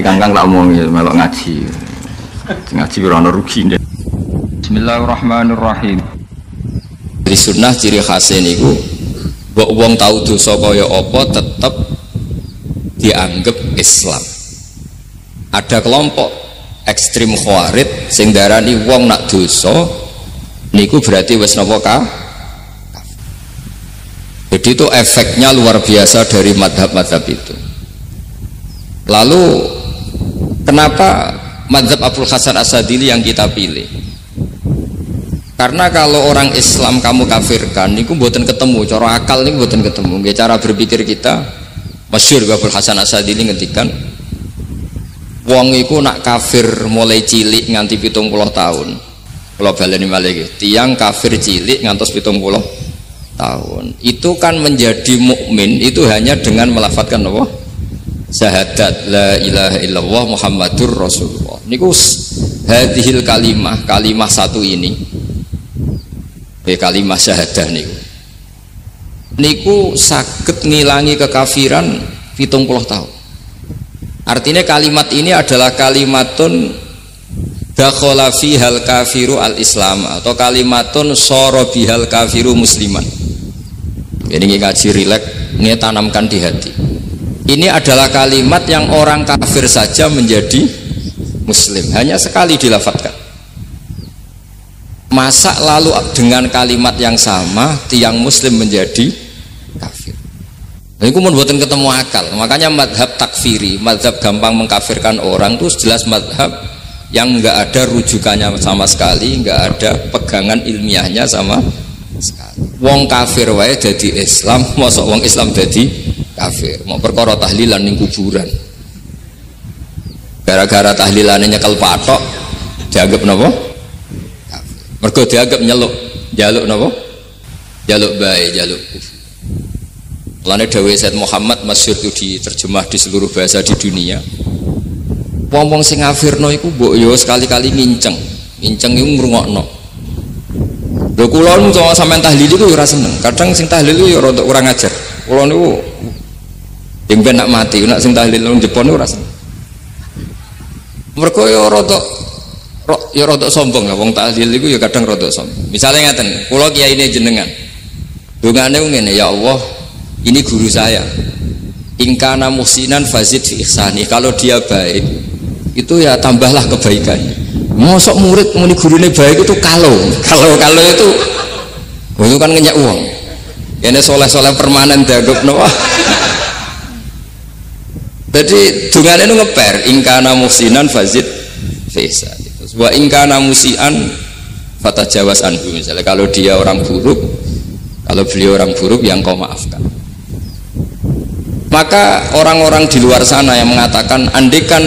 Kang tak omong ya melok ngaji. Ngaji ora ono rugine. Bismillahirrahmanirrahim. Di sunnah ciri khasnya niku mbok wong tau dosa kaya apa tetep dianggap Islam. Ada kelompok ekstrim khawarij sing darani wong nak dosa niku berarti wis napa ka? Jadi itu efeknya luar biasa dari madhab-madhab itu. Lalu kenapa madhab Abul Hasan As-Sadili yang kita pilih? Karena kalau orang Islam kamu kafirkan niku mboten ketemu, cara akal niku mboten ketemu. Nggih cara berpikir kita masyhur Abul Hasan As-Sadili ngendikan wong iku nak kafir mulai cilik nganti 70 tahun. Kula baleni malih nggih, tiyang kafir cilik ngantos 70 tahun. Itu kan menjadi mukmin itu hanya dengan melafadzkan apa? Syahadat la ilaha illallah Muhammadur Rasulullah. Niku hadhil kalimah satu ini. Kalimah syahadah niku saged ngilangi kekafiran 70 tahun. Artinya kalimat ini adalah kalimatun dakhala fihal kafiru al-islam atau kalimatun sara bihal kafiru musliman. Jadi ngaji rileks, ini tanamkan di hati. Ini adalah kalimat yang orang kafir saja menjadi muslim, hanya sekali dilafadzkan. Masa lalu dengan kalimat yang sama tiang muslim menjadi kafir. Ini pun buatan ketemu akal. Makanya madhab takfiri, madhab gampang mengkafirkan orang itu jelas madhab yang enggak ada rujukannya sama sekali, enggak ada pegangan ilmiahnya sama sekali. Wong kafir wae jadi Islam, mosok wong Islam jadi kafir. Mau perkara tahlilan ning kuburan. Gara-gara tahlilannya nyekel patok dianggap napa? Mergo dianggap jaluk napa? Jaluk bae, jaluk kufur. Lane dawuh Said Muhammad masyhur itu diterjemah di seluruh bahasa di dunia. Wong-wong sing ngafirno iku mbok yo sekali-kali nginceng iku ngrungokno. Lho kula nu sampean tahlil iku yo ora seneng. Kadang sing tahlil yo rada kurang ajar. Kula niku ing ben nak mati, nak sing tahlil nang Jepun ora seneng. Mergo yo rada sombong lah wong tahlil iku ya kadang rada sombong. Misale ngaten, kula kiyaine jenengan. Dongane ngene, ya Allah, ini guru saya. Ingkana muhsinan fazid fi ihsani. Kalau dia baik, itu ya tambahlah kebaikannya. Mosok murid muni gurune baik itu kalau itu kan ngenyak uang. Kene soleh-soleh permanen dianggapno. Jadi dongane itu ngeper, ingkana muhsinan fazid fi ihsani. Wa ingkana musian fatajawaz anhu. Misalnya kalau dia orang buruk, kalau beliau orang buruk yang kau maafkan. Maka orang-orang di luar sana yang mengatakan andekan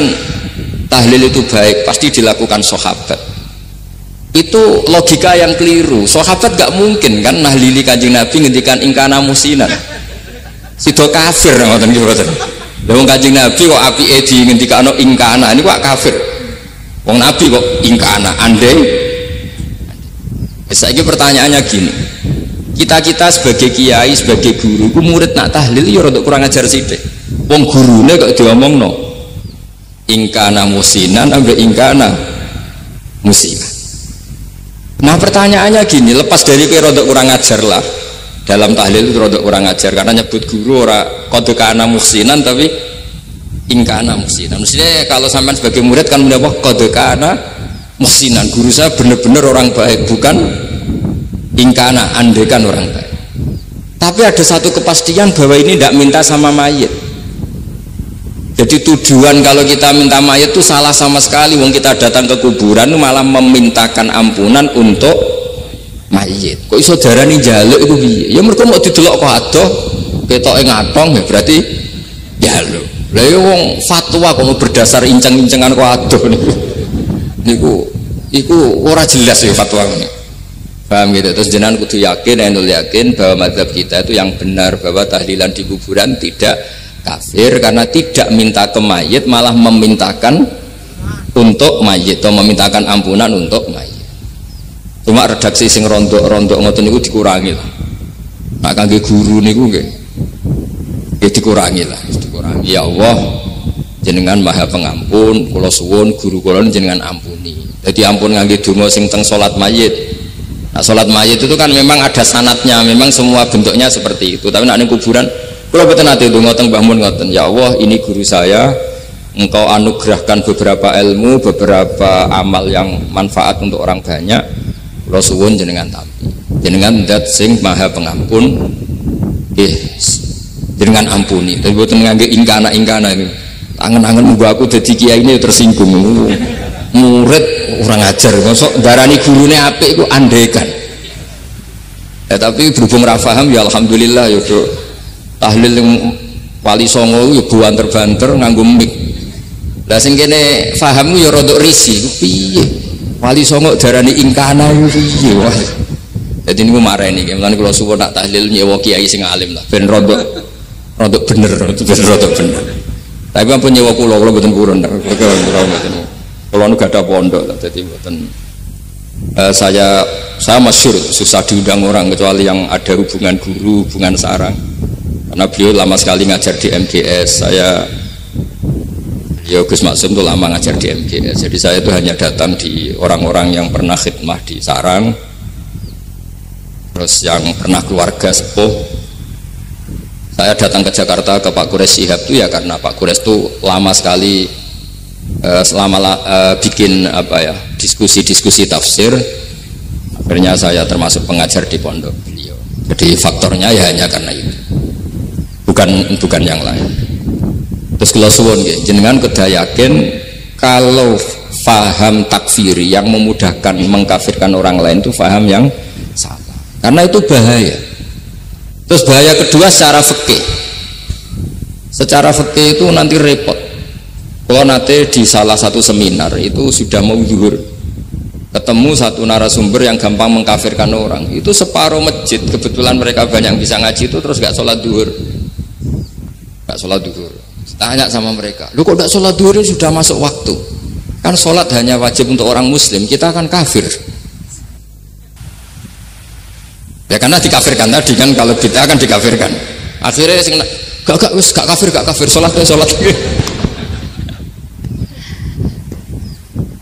tahlil itu baik pasti dilakukan sahabat, itu logika yang keliru. Sahabat gak mungkin kan nahlili Kanjeng Nabi ngendikan ingkana musinan sido kafir ngoten iki mboten. Lha wong Kanjeng Nabi kok apike di ngendikano ingkana ini kok kafir. Wong Nabi kok ingkana andai. Saiki pertanyaannya gini, kita sebagai kiai, sebagai guru, ku murid nak tahlil ya rada kurang ajar sithik. Wong gurune kok diomongno ingkana musinan ambek ingkana musinan. Nah pertanyaannya gini, lepas dari kowe rada kurang ajar lah dalam tahlil itu rada kurang ajar karena nyebut guru ora qad kana musinan tapi ingkana musinan. Maksudnya kalau sampean sebagai murid kan mendapat qad kana musinan, guru saya benar-benar orang baik, bukan ingkana andekan orang baik. Tapi ada satu kepastian bahwa ini tidak minta sama mayit. Jadi tujuan kalau kita minta mayit itu salah sama sekali. Wong kita datang ke kuburan malah memintakan ampunan untuk mayit. Kok iso darani njaluk iku piye? Ya mergo mau didelok kok adoh ketoke ngatong ya berarti njaluk. Lah ya wong fatwa kok berdasar inceng-incengan kok adoh niku ora jelas ya fatwa ini. Paham gitu. Terus jenengan kudu yakin bahwa mazhab kita itu yang benar, bahwa tahlilan di kuburan tidak kafir karena tidak minta ke mayit, malah memintakan untuk mayit atau memintakan ampunan untuk mayit. Cuma redaksi sing rondok-rondok ngoten niku dikurangi lah. Nak kangge guru niku nggih dikurangi lah, dikurangi. Ya Allah, jenengan maha pengampun, kula suwun guru kula jenengan ampuni. Jadi ampun ngangge donga sing teng salat mayit. Nah salat mayit itu kan memang ada sanatnya, memang semua bentuknya seperti itu. Tapi nek ning kuburan kula boten nate donga teng Mbah Mun ngoten, ya Allah ini guru saya, engkau anugerahkan beberapa ilmu, beberapa amal yang manfaat untuk orang banyak. Kula suwun jenengan tampi. Jenengan zat sing maha pengampun. Jenengan ampuni. Tapi boten ngangge ingkana ini. Angen-angen muga aku dadi kiai ini tersinggung. Murid orang ajar, masuk darani gurune apik iku andekan. Tapi berhubung ra paham ya alhamdulillah ya do. Tahlil yang wali songo ya banter-banter nganggo mik. Lah sing kene paham ya rada risi ku piye? Wali songo darani ingkana ku piye wae. Dadi niku mareni nggih, mulane kula suwun nak tahlil nyewa kiai sing alim lah ben rada bener, rada bener. Tapi ampun nyewa kula mboten purun. Kalau nu gak ada pondok, jadi buatan saya masyhur susah diundang orang kecuali yang ada hubungan guru, hubungan sarang. Karena beliau lama sekali ngajar di MGS. Gus Maksum itu lama ngajar di MGS. Jadi saya itu hanya datang di orang-orang yang pernah khidmah di sarang, terus yang pernah keluarga sepuh. Saya datang ke Jakarta ke Pak Quraisy Shihab itu ya karena Pak Quraisy itu lama sekali bikin diskusi tafsir. Akhirnya saya termasuk pengajar di pondok beliau. Jadi faktornya ya hanya karena itu, bukan yang lain. Terus kalau suwun jenengan kedah yakin kalau faham takfiri yang memudahkan mengkafirkan orang lain itu faham yang salah, karena itu bahaya. Terus bahaya kedua secara fikih. Secara fikih itu nanti repot. Kalau nanti di salah satu seminar itu sudah mau zuhur, ketemu satu narasumber yang gampang mengkafirkan orang, itu separuh masjid kebetulan mereka banyak yang bisa ngaji itu terus gak sholat zuhur, tanya sama mereka, lu kok gak sholat zuhur sudah masuk waktu, kan sholat hanya wajib untuk orang muslim, kita akan kafir ya karena dikafirkan tadi kan, kalau kita akan dikafirkan akhirnya gak kafir sholat.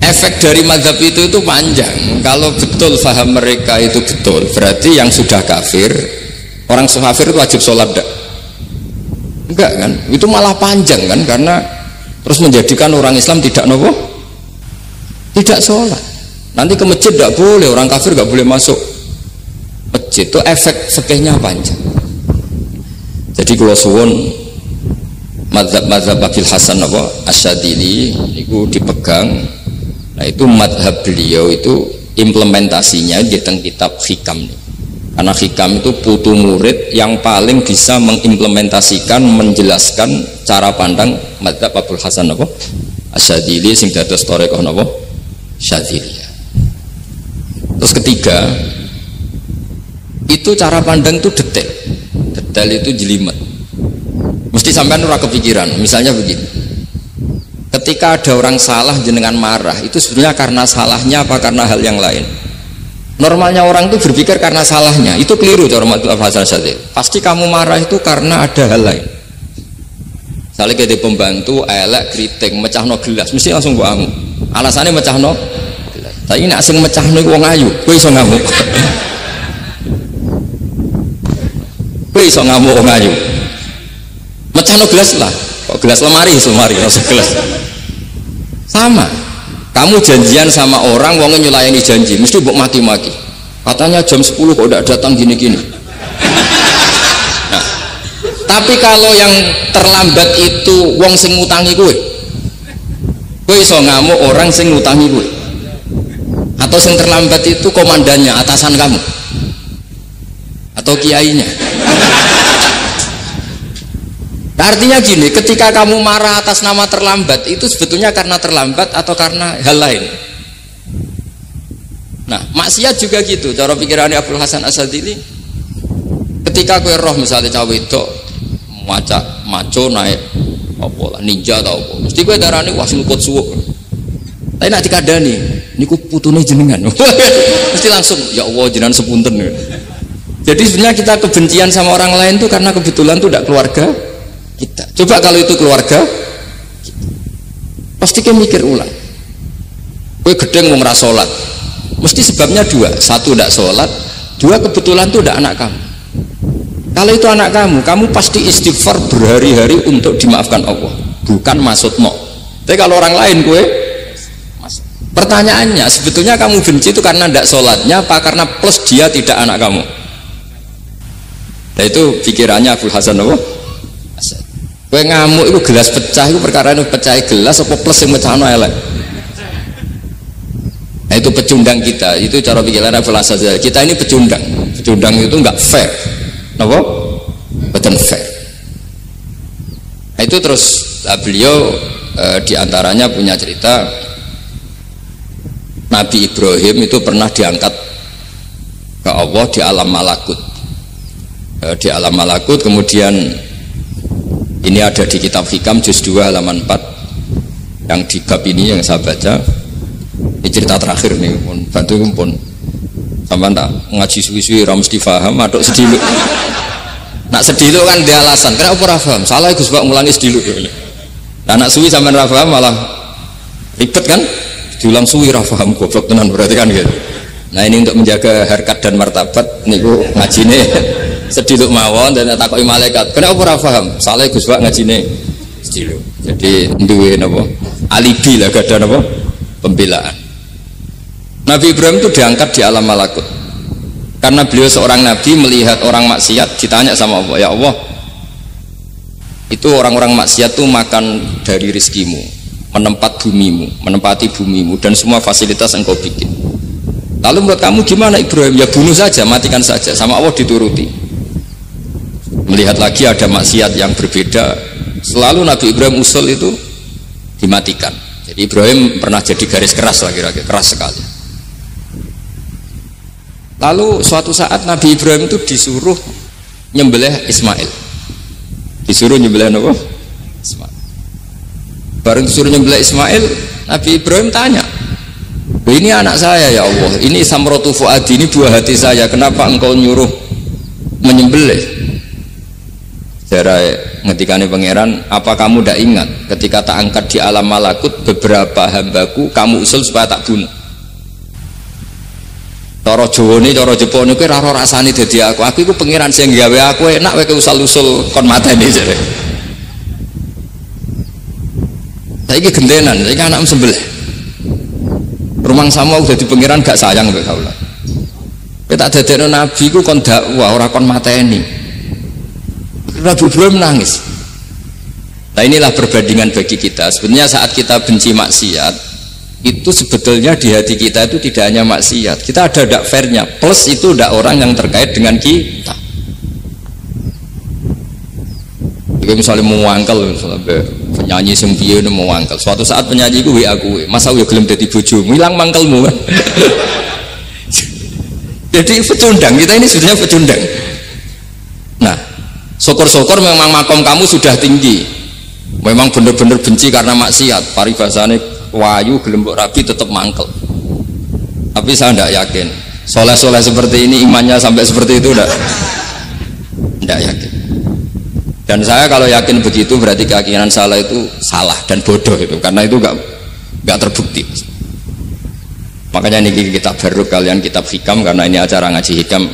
Efek dari mazhab itu panjang. Kalau betul faham mereka itu betul, berarti yang sudah kafir, orang kafir itu wajib sholat enggak kan? Itu malah panjang kan, karena terus menjadikan orang Islam tidak tidak sholat. Nanti ke masjid tidak boleh, orang kafir nggak boleh masuk masjid. Itu efek fikihnya panjang. Jadi kalau suwun mazhab Abil Hasan Asyadili itu dipegang. Nah itu madhab beliau itu implementasinya di teng kitab Hikam nih. Karena Hikam itu putu murid yang paling bisa mengimplementasikan, menjelaskan cara pandang madhab Abul Hasan Asyadili sing dados thariqah Syadziliyah. Terus ketiga, itu cara pandang itu detail itu jelimet. Mesti sampean ora kepikiran. Misalnya begini. Ketika ada orang salah jenengan marah, itu sebenarnya karena salahnya apa karena hal yang lain? Normalnya orang itu berpikir karena salahnya, itu keliru cara Abul Hasan Asyadzili. Pasti kamu marah itu karena ada hal lain. Misalnya kita pembantu elek keriting mecahno gelas, mesti langsung mbok amuk. Alasannya mecahno gelas. Tapi nek sing mecahno iku wong ayu, kowe iso ngamuk. Kowe iso ngamuk wong ayu. Mecahno gelas lah. Kok gelas lemari masuk gelas. Sama, kamu janjian sama orang, wongnya nyulayani janji, mesti mbok maki-maki. Katanya jam 10 kok udah datang gini-gini. Nah, tapi kalau yang terlambat itu wong sing ngutangi kowe iso ngamuk orang sing ngutangi kowe. Atau sing terlambat itu komandannya, atasan kamu, atau kiainya. Artinya gini, ketika kamu marah atas nama terlambat itu sebetulnya karena terlambat atau karena hal lain. Nah, maksiat juga gitu. Cara pikirannya Abul Hasan Asyadzili, ketika kowe roh misalnya cawe itu maco naik apa lah ninja atau apa, mesti kowe darane wah luput suwuk. Tapi nak dikandani, niku putune jenengan. Mesti langsung ya Allah jenengan sepunten. Jadi sebenarnya kita kebencian sama orang lain itu karena kebetulan itu tidak keluarga kita. Coba kalau itu keluarga kita. Pasti kayak mikir ulang. Kowe gedeng wong ra salat. Mesti sebabnya dua. Satu ndak salat, dua kebetulan itu ndak anak kamu. Kalau itu anak kamu pasti istighfar berhari-hari untuk dimaafkan Allah. Bukan maksudmu. Tapi kalau orang lain kowe, pertanyaannya sebetulnya kamu benci itu karena ndak salatnya apa karena plus dia tidak anak kamu? Nah itu pikirannya Abu Hasan apa? Kowe ngamuk itu gelas pecah itu perkara itu pecah gelas apa plus yang mecahno elek. Nah itu pecundang kita, itu cara pikiran Abu Hasan. Kita ini pecundang. Pecundang itu enggak fair. Napa? Betul fair. Nah itu terus beliau diantaranya punya cerita Nabi Ibrahim itu pernah diangkat ke Allah di alam malakut. Di alam malakut kemudian ini ada di kitab Hikam juz 2 halaman 4 yang di bab ini yang saya baca. Ini cerita terakhir nih pun bantu pun sampai tak ngaji suwi-suwi ra mesti paham aduk sediluk. Nak sediluk kan dia alasan kenapa ora paham salah Gus Pak ngulangi sediluk. Nah nak suwi sampean ra paham malah ribet kan diulang suwi ra paham goblok tenan berarti kan gitu. Nah ini untuk menjaga harkat dan martabat niku ngajine sediluk mawon dan takoki malaikat kenapa ora paham salah Gus Pak ngajine sediluk. Jadi duwe napa alibi lah gak ada napa pembelaan. Nabi Ibrahim itu diangkat di alam malakut karena beliau seorang nabi melihat orang maksiat ditanya sama Allah, ya Allah itu orang-orang maksiat itu makan dari rizkimu, menempati bumimu dan semua fasilitas engkau bikin. Lalu menurut kamu gimana Ibrahim? Ya bunuh saja, matikan saja. Sama Allah dituruti. Melihat lagi ada maksiat yang berbeda, selalu Nabi Ibrahim usul itu dimatikan. Jadi Ibrahim pernah jadi garis keras lagi-lagi, keras sekali. Lalu suatu saat Nabi Ibrahim itu disuruh nyembelih Ismail. Disuruh nyembelih apa? Ismail. Bareng disuruh nyembelih Ismail, Nabi Ibrahim tanya, ini anak saya ya Allah, ini samratu fuadi, ini buah hati saya, kenapa engkau nyuruh menyembelih? Secara ngetikane pangeran, apa kamu tidak ingat ketika tak angkat di alam malakut beberapa hambaku kamu usul supaya tak bunuh? Cara Jawa ini, cara Jepang ini raro rasani dadi aku itu pangeran sing gawe aku enak wae usul-usul kon mateni jare. Saiki gentenan, saiki anak sembelih. Rumang sama udah di pangeran gak sayang mbek kaula. Kowe tak dadekno nabi ku kon dakwah ora kon mateni. Nabi Ibrahim nangis. Nah inilah perbandingan bagi kita. Sebenarnya saat kita benci maksiat itu sebetulnya di hati kita itu tidak hanya maksiat, kita ada dak fairnya, plus itu dak orang yang terkait dengan kita. Jadi misalnya mau wangkel, misalnya penyanyi sembilan mau wangkel, suatu saat penyanyi gue aku, masa gue gelem dadi bojomu, hilang mangkelmu kan? Jadi pecundang, kita ini sebetulnya pecundang. Nah, syukur-syukur memang makom kamu sudah tinggi, memang benar-benar benci karena maksiat, paribasane wayu gelembok rapi tetap mangkel. Tapi saya tidak yakin soleh-soleh seperti ini imannya sampai seperti itu tidak yakin. Dan saya kalau yakin begitu berarti keyakinan salah itu salah dan bodoh itu, karena itu nggak terbukti. Makanya ini kitab baru kalian kitab Hikam, karena ini acara ngaji Hikam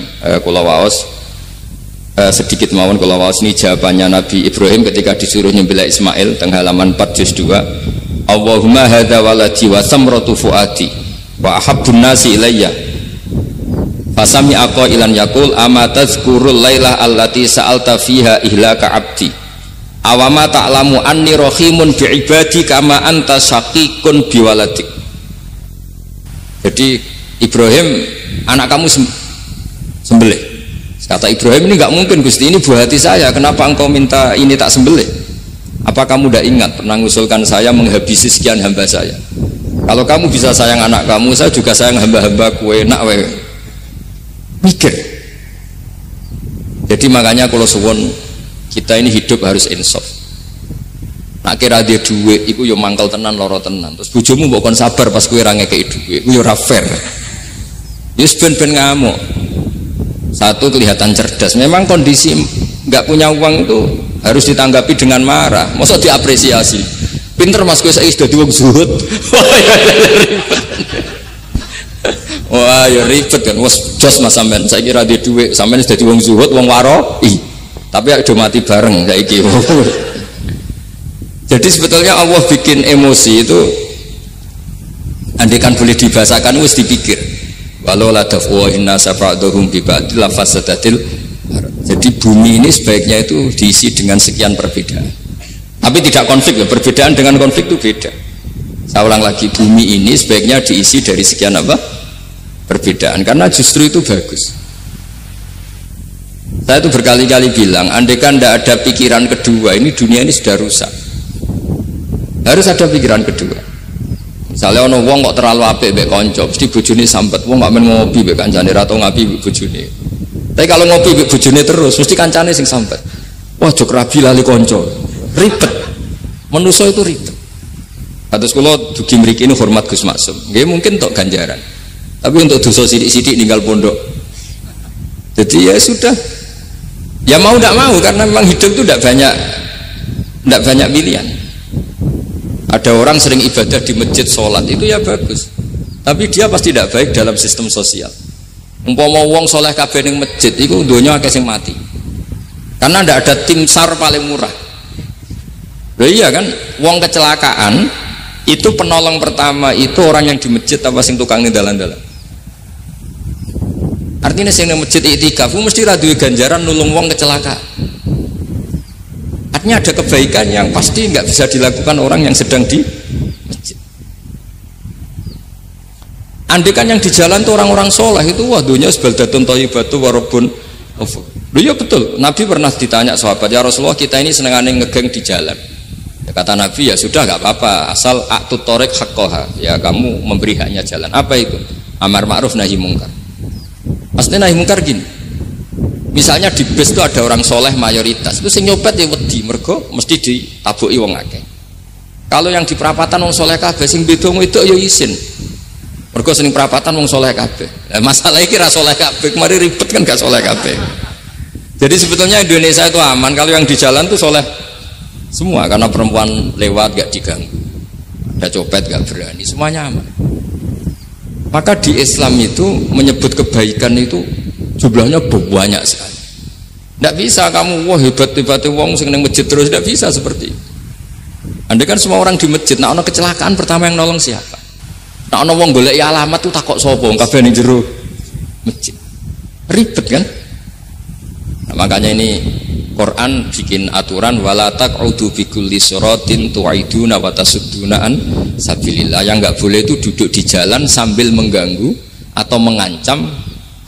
kula waos sedikit mawon kula waos ini jawabannya Nabi Ibrahim ketika disuruh nyembelih Ismail tengah halaman 4 juz 2. Allahumma hadza waladi wa samratu fuadi wa ahabbun nasi ilayya fasami aqailan yaqul ama tazkurul lailah allati sa'alta fiha ihlaka abdi awama ta'lamu anni rahimun bi ibadi kama anta syaqiqun bi waladik. Jadi Ibrahim anak kamu sembelih. Kata Ibrahim ini nggak mungkin Gusti, ini buah hati saya, kenapa engkau minta ini tak sembelih? Apa kamu tidak ingat pernah mengusulkan saya menghabisi sekian hamba saya? Kalau kamu bisa sayang anak kamu, saya juga sayang hamba-hamba kue nak we. Mikir. Jadi makanya kalau suwon kita ini hidup harus insaf. Nak kira dia duit, iku yo mangkal tenan, loro tenan. Terus bojomu mbok kon sabar pas kue ra ngekeki duit, iku yo ora fair. Yus ben ngamuk. Satu kelihatan cerdas. Memang kondisi nggak punya uang itu harus ditanggapi dengan marah. Masa diapresiasi? Pinter Mas kowe saiki dadi wong zuhud. Wah ya ribet kan, wes jos Mas sampean saiki ra duwe dhuwit, sampean wis dadi wong zuhud, wong waroi. Tapi do mati bareng saiki. Jadi sebetulnya Allah bikin emosi itu andaikan boleh dibahasakan wis dipikir. Walau la dafu inna safa'duhum bi ba'dil lafasadatil. Jadi bumi ini sebaiknya itu diisi dengan sekian perbedaan. Tapi tidak konflik ya, perbedaan dengan konflik itu beda. Saya ulang lagi, bumi ini sebaiknya diisi dari sekian apa? Perbedaan, karena justru itu bagus. Saya itu berkali-kali bilang, andaikan tidak ada pikiran kedua, ini dunia ini sudah rusak. Harus ada pikiran kedua. Misalnya ono wong kok terlalu apik mbek kanca, mesti bojone sampet. Wong gak men ngopi mbek kancane ra tau ngapi mbek bojone. Tapi kalau ngopi mbek bojone terus, mesti kancane sing sampet. Wah, jok rabi lali kanca. Ribet. Manusa itu ribet. Kados kula dugi mriki ini hormat Gus Maksum. Nggih mungkin tok ganjaran. Tapi untuk dosa sidik-sidik ninggal pondok. Jadi ya sudah. Ya mau tidak mau karena memang hidup itu tidak banyak pilihan. Ada orang sering ibadah di masjid sholat itu ya bagus. Tapi dia pasti tidak baik dalam sistem sosial. Umpama wong soleh kabeh ning masjid itu donya akeh sing mati. Karena tidak ada tim SAR paling murah. Loh iya kan, wong kecelakaan itu penolong pertama itu orang yang di masjid apa sing tukang ning dalan-dalan. Artinya sing ning masjid iktikaf mesti ra duwe ganjaran nulung wong kecelakaan. Artinya ada kebaikan yang pasti nggak bisa dilakukan orang yang sedang di masjid. Andaikan yang di jalan tuh orang-orang soleh itu wah dunia sebaldatun thayyibatu warabun. Loh ya betul, Nabi pernah ditanya sahabat, ya Rasulullah kita ini senengane ngegeng di jalan. Ya, kata Nabi ya sudah nggak apa-apa asal a'tut thoriq haqqaha, ya kamu memberi haknya jalan. Apa itu? Amar ma'ruf nahi mungkar. Maksudnya nahi mungkar gini, misalnya di bus itu ada orang soleh mayoritas, itu sing nyopet ya wedi mergo mesti ditabuki wong akeh. Kalau yang di perapatan wong soleh kabeh sing beda itu ya isin. Mergo sing perapatan wong soleh kabeh. Nah, masalah iki ra soleh kabeh, kemari ribet kan gak soleh kabeh. Jadi sebetulnya Indonesia itu aman kalau yang di jalan tuh soleh semua karena perempuan lewat gak diganggu. Ada copet gak berani, semuanya aman. Maka di Islam itu menyebut kebaikan itu jumlahnya banyak sekali. Tidak bisa kamu wah hebat-hebat wong sing nang masjid terus, tidak bisa seperti itu. Andai kan semua orang di masjid, nah ono kecelakaan pertama yang nolong siapa? Nah ono wong golek alamat tuh takok sapa kabeh ning jero masjid. Ribet kan? Nah, makanya ini Quran bikin aturan wala taq'udu bi kulli siratin tu'iduna wa tasudduna an sabilillah. Yang enggak boleh itu duduk di jalan sambil mengganggu atau mengancam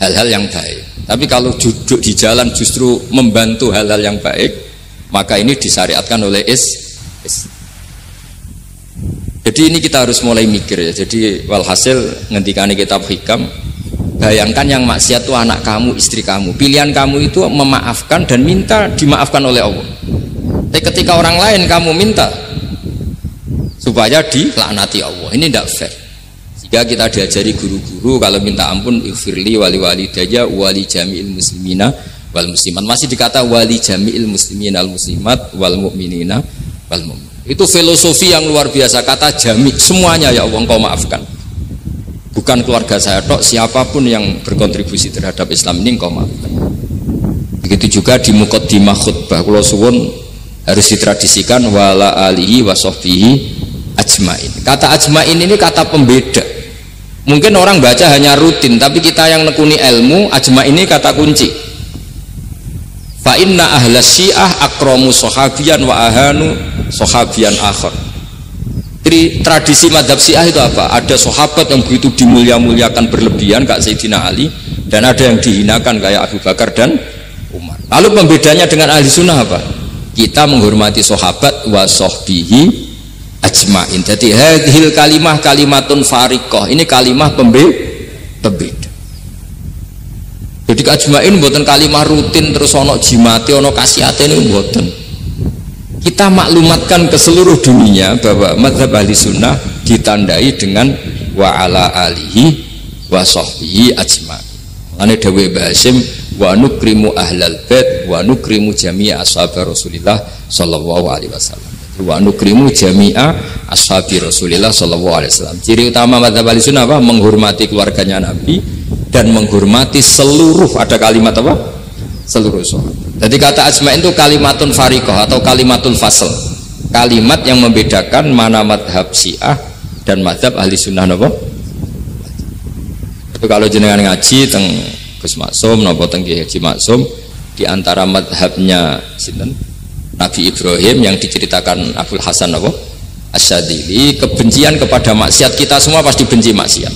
hal-hal yang baik. Tapi kalau duduk di jalan justru membantu hal-hal yang baik, maka ini disyariatkan oleh Jadi ini kita harus mulai mikir ya. Jadi walhasil ngendikane kitab hikam, bayangkan yang maksiat itu anak kamu, istri kamu. Pilihan kamu itu memaafkan dan minta dimaafkan oleh Allah. Tapi ketika orang lain kamu minta supaya dilaknati Allah, ini tidak fair. Jika kita diajari guru-guru kalau minta ampun ighfirli wali walidayya wali jami'il muslimina wal muslimat, masih dikata wali jami'il muslimina al muslimat wal mu'minina wal mu'min. Itu filosofi yang luar biasa, kata jami' semuanya ya Allah engkau maafkan. Bukan keluarga saya tok, siapapun yang berkontribusi terhadap Islam ini engkau maafkan. Begitu juga di muqaddimah khutbah kula suwun harus ditradisikan wala alihi wa sahbihi ajmain. Kata ajmain ini kata pembeda. Mungkin orang baca hanya rutin, tapi kita yang nekuni ilmu, ajma ini kata kunci. Fa inna ahlas syiah akramu sahabiyan wa ahanu sahabiyan akhar. Jadi tradisi madhab syiah itu apa? Ada sahabat yang begitu dimulia-muliakan berlebihan kayak Sayyidina Ali, dan ada yang dihinakan kayak Abu Bakar dan Umar. Lalu pembedanya dengan ahli sunnah apa? Kita menghormati sahabat wa sahbihi ajmain. Jadi hadhil kalimah kalimatun fariqah. Ini kalimah pembeda. Jadi ajmain buatan kalimah rutin terus ono jimati ono kasiate ini buatan. Kita maklumatkan ke seluruh dunia bahwa mazhab ahli sunnah ditandai dengan wa ala alihi wa sahbihi ajmain. Ane dawe Basim wa nukrimu ahlal bait wa nukrimu jami'a ashab Rasulillah sallallahu alaihi wasallam. wa nukrimu jami'a ashabi Rasulillah sallallahu alaihi wasallam. Ciri utama mazhab Ahlussunnah apa? Menghormati keluarganya Nabi dan menghormati seluruh, ada kalimat apa? Seluruh sahabat. Jadi kata ajma'in itu kalimatun fariqah atau kalimatul fasl. Kalimat yang membedakan mana madhab Syiah dan madhab Ahlussunnah apa? Itu kalau jenengan ngaji teng Gus Maksum napa teng Ki Haji Maksum, di antara madhabnya sinten Nabi Ibrahim yang diceritakan Abdul Hasan apa Asyadili, kebencian kepada maksiat, kita semua pasti benci maksiat,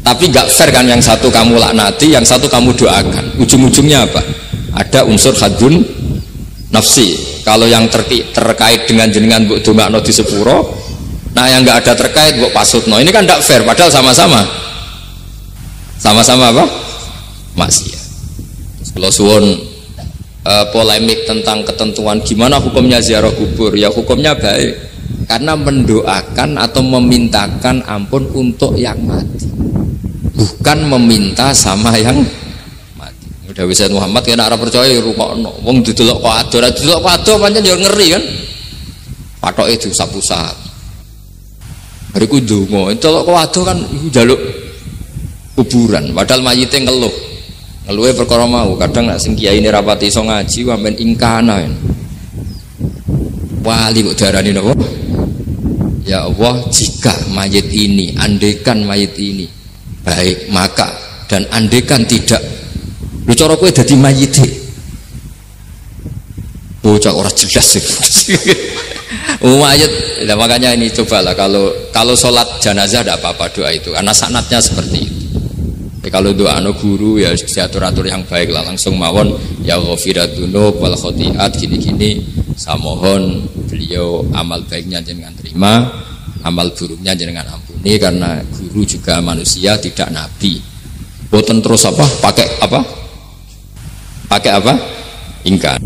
tapi gak fair kan, yang satu kamu laknati, yang satu kamu doakan. Ujung-ujungnya apa? Ada unsur hadun nafsi. Kalau yang terkait dengan jenengan mbok dongakno di sepuro, nah yang gak ada terkait mbok pasutno, ini kan gak fair, padahal sama-sama apa? Maksiat. Kalau suwon polemik tentang ketentuan gimana hukumnya ziarah kubur, ya hukumnya baik karena mendoakan atau memintakan ampun untuk yang mati, bukan meminta sama yang mati. Udah bisa Muhammad kena arah percaya rukokno wong didelok kok ado pancen ya ngeri kan, patoke diusap-usap bariku ndonga delok kok ado kan iku njaluk kuburan, padahal mayite ngeluhe perkara mau. Kadang nek sing kiai ini rapati iso ngaji sampean ingkana wali kok diarani napa? Ya Allah, jika mayit ini, andekan mayit ini baik, maka, dan andekan tidak, lu cara kowe dadi mayite bocah ora jelas sih. Mayit, nah, makanya ini cobalah kalau sholat jenazah tidak apa-apa doa itu karena sanatnya seperti itu. Kalau doa no guru ya diatur-atur yang baik lah, langsung mawon ya ghafirat dzunub wal khotiat gini-gini, saya mohon beliau amal baiknya jangan terima, amal buruknya jangan ampuni, karena guru juga manusia tidak nabi. Boten terus apa pakai apa ingkar.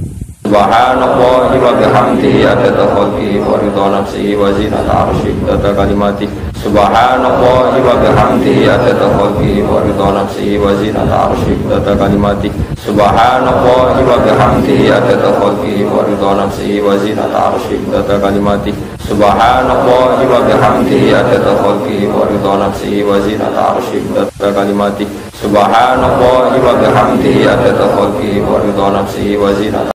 Subhanallahi wa bihamdihi adada khalqihi wa ridha nafsihi wa zinata arsyihi wa adada kalimatihi. Subhanallahi wa bihamdihi adada khalqihi wa ridha nafsihi wa zinata arsyihi wa adada kalimatihi. Subhanallahi wa bihamdihi adada khalqihi wa ridha nafsihi wa zinata arsyihi wa adada kalimatihi. Subhanallahi wa bihamdihi adada khalqihi wa ridha nafsihi wa zinata arsyihi wa adada kalimatihi. Subhanallahi wa bihamdihi adada khalqihi wa ridha nafsihi wa zinata